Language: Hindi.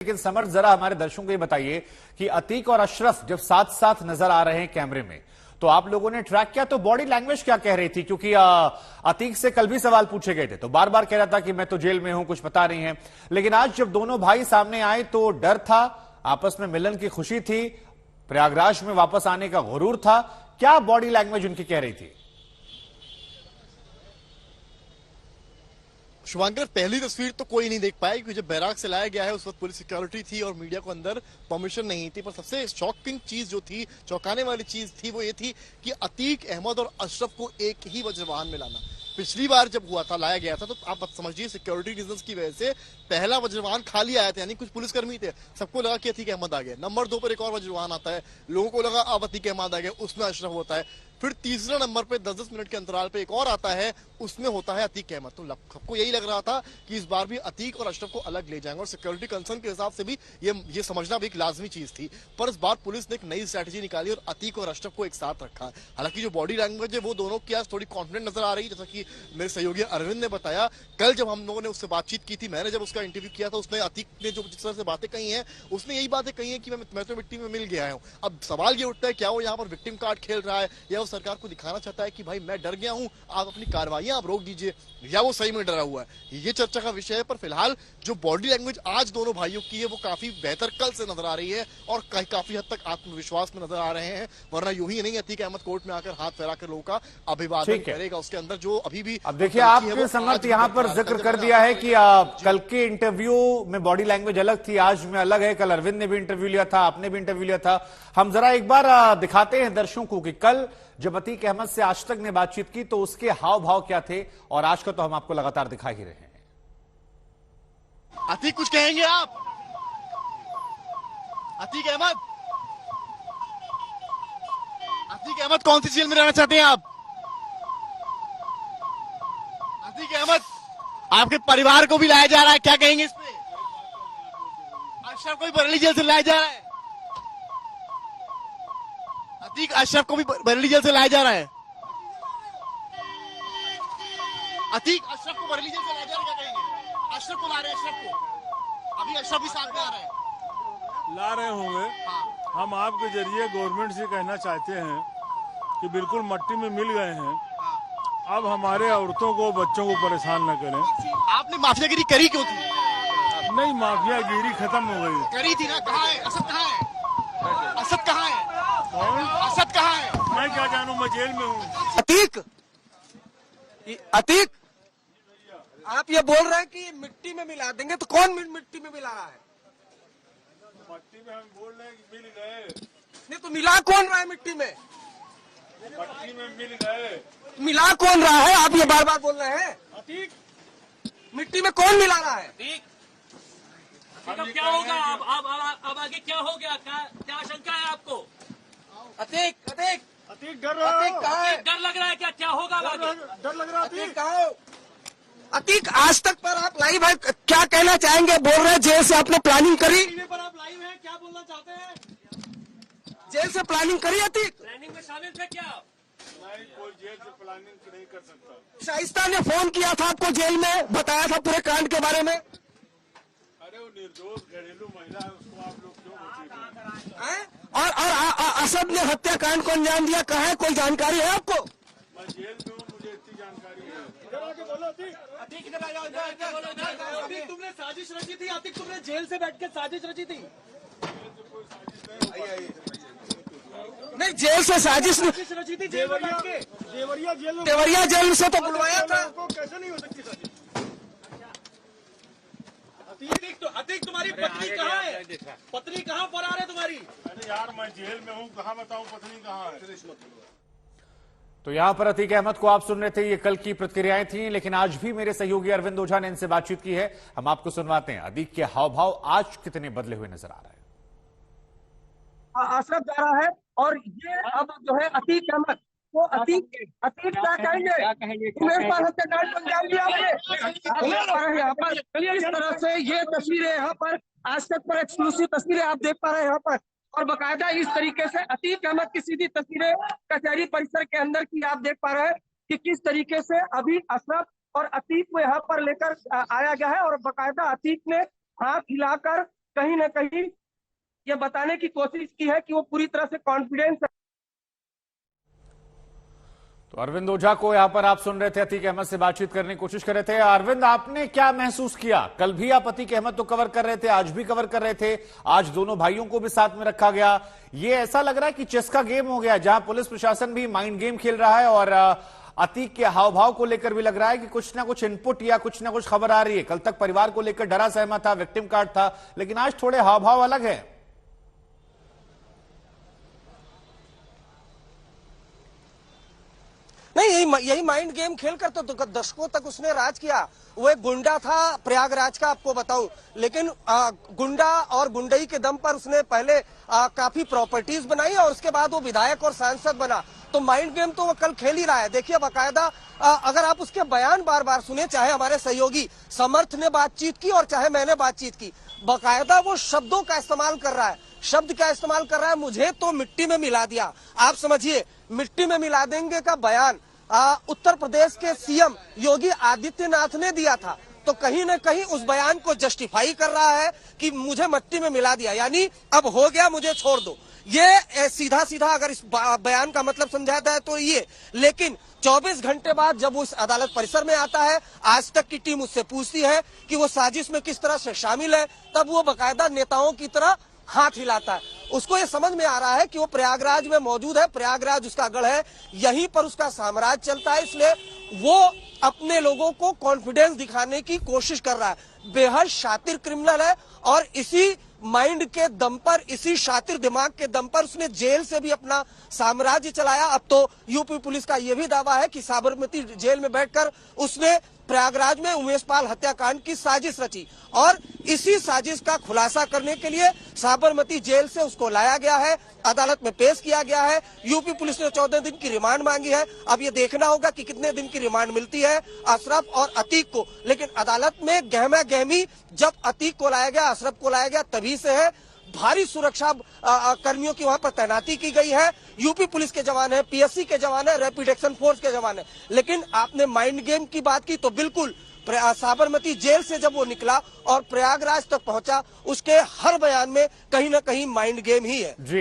लेकिन समर्थ जरा हमारे दर्शकों को ये बताइए कि अतीक और अशरफ जब साथ साथ नजर आ रहे हैं कैमरे में तो आप लोगों ने ट्रैक किया तो बॉडी लैंग्वेज क्या कह रही थी? क्योंकि अतीक से कल भी सवाल पूछे गए थे तो बार बार कह रहा था कि मैं तो जेल में हूं, कुछ पता नहीं है। लेकिन आज जब दोनों भाई सामने आए तो डर था, आपस में मिलन की खुशी थी, प्रयागराज में वापस आने का गुरूर था। क्या बॉडी लैंग्वेज उनकी कह रही थी? शुभांकर, पहली तस्वीर तो कोई नहीं देख पाया क्योंकि जब बैराक से लाया गया है उस वक्त पुलिस सिक्योरिटी थी और मीडिया को अंदर परमिशन नहीं थी। पर सबसे शॉकिंग चीज जो थी, चौंकाने वाली चीज थी, वो ये थी कि अतीक अहमद और अशरफ को एक ही वज्रवाहन में लाना। पिछली बार जब हुआ था, लाया गया था, तो आप समझिए सिक्योरिटी रीजंस की वजह से पहला वज्रवाहन खाली आया था, यानी कुछ पुलिसकर्मी थे, सबको लगा कि अतीक अहमद आ गया। नंबर 2 पर एक और वज्रवाहन आता है, लोगों को लगा अब अतीक अहमद आ गया, उसमें अशरफ होता है। फिर तीसरा नंबर पे 10-10 मिनट के अंतराल पे एक और आता है, उसमें होता है अतीक अहमद। तो सबको यही लग रहा था कि इस बार भी अतीक और अशरफ को अलग ले जाएंगे और सिक्योरिटी कंसर्न के हिसाब से भी ये समझना भी एक लाजमी चीज थी। पर इस बार पुलिस ने एक नई स्ट्रैटेजी निकाली और अतीक और अशरफ को एक साथ रखा। हालांकि जो बॉडी लैंग्वेज है वो दोनों की आज थोड़ी कॉन्फिडेंट नजर आ रही है, जैसा कि मेरे सहयोगी अरविंद ने बताया। कल जब हम लोगों ने उससे बातचीत की थी, मैंने जब उसका इंटरव्यू किया था, उसने अतीक ने जो जिस तरह से बातें कही हैं, उसने यही बातें कही हैं कि मैं तो मिट्टी में मिल गया हूं। अब सवाल ये उठता है, क्या वो यहाँ पर विक्टिम कार्ड खेल रहा है या वो सरकार को दिखाना चाहता है कि भाई मैं डर गया हूं, आप अपनी कार्रवाइयां आप रोक दीजिए, या वो सही में डरा हुआ है? ये चर्चा का विषय है। पर फिलहाल जो बॉडी लैंग्वेज आज दोनों भाइयों की है वो काफी बेहतर कल से नजर आ रही है और काफी हद तक आत्मविश्वास में नजर आ रहे हैं। वरना यूं ही नहीं अतीक अहमद कोर्ट में आकर हाथ फैलाकर लोगों का अभिवादन करेगा। उसके अंदर जो अभी भी अब देखिए, आपने समर्थ यहां पर जिक्र कर दिया है कि कल के इंटरव्यू में बॉडी लैंग्वेज अलग थी, आज में अलग है। कल अरविंद ने भी इंटरव्यू लिया था, आपने भी इंटरव्यू लिया था। हम जरा एक बार दिखाते हैं दर्शकों को कि कल जब अतीक अहमद से आज तक ने बातचीत की तो उसके हाव भाव क्या थे, और आज का तो हम आपको लगातार दिखा ही रहे हैं। अतीक, कुछ कहेंगे आप? अतीक अहमद, अतीक अहमद कौन सी जेल में रहना चाहते हैं आप? अतीक अहमद, आपके परिवार को भी लाया जा रहा है, क्या कहेंगे इस पे? अशरफ को भी बरेली जेल से लाया जा रहा है। अतीक, अशरफ को भी बरेली जेल से लाया जा रहा है। अतीक, अशरफ को बरेली जेल से लाया जा रहा है, क्या कहेंगे? अशरफ को ला रहे हैं, अशरफ को अभी अशरफ भी साथ में आ रहे हैं, ला रहे होंगे। हम आपके जरिए गवर्नमेंट से कहना चाहते हैं कि बिल्कुल मट्टी में मिल गए हैं, अब हमारे औरतों को, बच्चों को परेशान न करें। आपने माफियागिरी करी क्यों थी? नहीं, माफियागिरी खत्म हो गई। करी थी ना, कहाँ है असद? कहाँ है असद? कहाँ है असद? कहाँ है? मैं क्या जानूं, मैं जेल में हूँ। अतीक, अतीक, आप ये बोल रहे हैं कि मिट्टी में मिला देंगे, तो कौन मिट्टी में मिला रहा है? मट्टी में हम बोल रहे हैं कि मिल गए। नहीं तो मिला कौन रहा है मिट्टी में? मट्टी में मिल गए। मिला कौन रहा है? आप ये बार बार बोल रहे हैं। अतीक, मिट्टी में कौन मिला रहा है? क्या होगा अब आगे क्या हो गया? क्या आशंका है आपको? अतीक, अतीक, अतीक डर रहा अतीक कहाँ है? डर लग रहा है क्या? क्या होगा आगे? डर लग रहा। अतीक कहाँ हो? अतीक, आज तक पर आप लाइव है, क्या कहना चाहेंगे? बोल रहे हैं जेल से आपने प्लानिंग करी। पर आप लाइव हैं, क्या बोलना चाहते हैं? जेल से प्लानिंग करी अतीक? प्लानिंग में शामिल थे क्या? नहीं, कोई जेल से प्लानिंग नहीं कर सकता। शाइस्ता ने फोन किया था आपको जेल में, बताया था पूरे कांड के बारे में। अरे वो निर्दोष घरेलू महिला है, उसको आप लोग क्यों बचेंगे? हैं? और असद ने हत्याकांड को अंजाम दिया, कहाँ है? कोई जानकारी है आपको? मैं जेल में हूँ, मुझे इतनी जानकारी है। अतीक, तुमने साजिश रची थी? अतीक, तुमने जेल से बैठ के साजिश रची थी? नहीं, जेल से साजिश रची थी जेल में बैठ के? देवरिया जेल से तो बुलवाया था। कैसे नहीं हो सकती साजिश? अतीक, तुम्हारी पत्नी कहाँ है? पत्नी कहाँ फरार है तुम्हारी? अरे यार, मैं जेल में हूँ, कहाँ बताऊँ पत्नी कहाँ है? तो यहां पर अतीक अहमद को आप सुन रहे थे, ये कल की प्रतिक्रियाएं थी। लेकिन आज भी मेरे सहयोगी अरविंद ओझा ने इनसे बातचीत की है, हम आपको सुनवाते हैं अतीक के हाव भाव आज कितने बदले हुए नजर आ रहे हैं। अशरफ जा रहा है और ये अब जो है अतीक अहमद, वो अतीक क्या कहेंगे? मेरे पास हत्याकांड को अंजाम दिया आपने यहाँ पर। इस तरह से ये तस्वीरें यहाँ पर आज तक पर एक्सक्लूसिव तस्वीरें आप देख पा रहे हैं यहाँ पर, और बकायदा इस तरीके से अतीक अहमद की सीधी तस्वीरें कचहरी परिसर के अंदर की आप देख पा रहे हैं कि किस तरीके से अभी अशरफ और अतीक को यहाँ पर लेकर आया गया है, और बकायदा अतीक ने हाथ हिलाकर कहीं ना कहीं ये बताने की कोशिश की है कि वो पूरी तरह से कॉन्फिडेंस है। तो अरविंद ओझा को यहां पर आप सुन रहे थे, अतीक अहमद से बातचीत करने की कोशिश कर रहे थे। अरविंद, आपने क्या महसूस किया? कल भी आप अतीक अहमद तो कवर कर रहे थे, आज भी कवर कर रहे थे, आज दोनों भाइयों को भी साथ में रखा गया। ये ऐसा लग रहा है कि चेस का गेम हो गया, जहां पुलिस प्रशासन भी माइंड गेम खेल रहा है और अतीक के हाव भाव को लेकर भी लग रहा है कि कुछ ना कुछ इनपुट या कुछ ना कुछ खबर आ रही है। कल तक परिवार को लेकर डरा सहमत था, विक्टिम कार्ड था, लेकिन आज थोड़े हाव भाव अलग है। नहीं, यही माइंड गेम खेल कर तो दशकों तक उसने राज किया। वो एक गुंडा था प्रयागराज का, आपको बताऊं, लेकिन गुंडा और गुंडई के दम पर उसने पहले काफी प्रॉपर्टीज बनाई और उसके बाद वो विधायक और सांसद बना। तो माइंड गेम तो वो कल खेल ही रहा है। देखिए बाकायदा अगर आप उसके बयान बार बार सुने, चाहे हमारे सहयोगी समर्थ ने बातचीत की और चाहे मैंने बातचीत की, बाकायदा वो शब्दों का इस्तेमाल कर रहा है। शब्द का इस्तेमाल कर रहा है, मुझे तो मिट्टी में मिला दिया। आप समझिए, मिट्टी में मिला देंगे का बयान उत्तर प्रदेश के सीएम योगी आदित्यनाथ ने दिया था, तो कहीं न कहीं उस बयान को जस्टिफाई कर रहा है कि मुझे मिट्टी में मिला दिया, यानी अब हो गया, मुझे छोड़ दो। ये सीधा सीधा अगर इस बयान का मतलब समझाता है तो ये, लेकिन 24 घंटे बाद जब वो इस अदालत परिसर में आता है, आज तक की टीम उससे पूछती है कि वो साजिश में किस तरह से शामिल है, तब वो बाकायदा नेताओं की तरह हाथ हिलाता है। उसको ये समझ में आ रहा है कि वो प्रयागराज में मौजूद है, प्रयागराज उसका गढ़ है, यहीं पर उसका साम्राज्य चलता है, इसलिए वो अपने लोगों को कॉन्फिडेंस दिखाने की कोशिश कर रहा है। बेहद शातिर क्रिमिनल है और इसी माइंड के दम पर, इसी शातिर दिमाग के दम पर उसने जेल से भी अपना साम्राज्य चलाया। अब तो यूपी पुलिस का यह भी दावा है कि साबरमती जेल में बैठकर उसने प्रयागराज में उमेश पाल हत्याकांड की साजिश रची और इसी साजिश का खुलासा करने के लिए साबरमती जेल से उसको लाया गया है, अदालत में पेश किया गया है। यूपी पुलिस ने 14 दिन की रिमांड मांगी है। अब ये देखना होगा कि कितने दिन की रिमांड मिलती है अशरफ और अतीक को, लेकिन अदालत में गहमा गहमी जब अतीक को लाया गया, अशरफ को लाया गया, तभी से है। भारी सुरक्षा कर्मियों की वहां पर तैनाती की गई है। यूपी पुलिस के जवान है, पीएससी के जवान है, रैपिड एक्शन फोर्स के जवान है। लेकिन आपने माइंड गेम की बात की तो बिल्कुल साबरमती जेल से जब वो निकला और प्रयागराज तक पहुंचा, उसके हर बयान में कहीं ना कहीं माइंड गेम ही है। जी।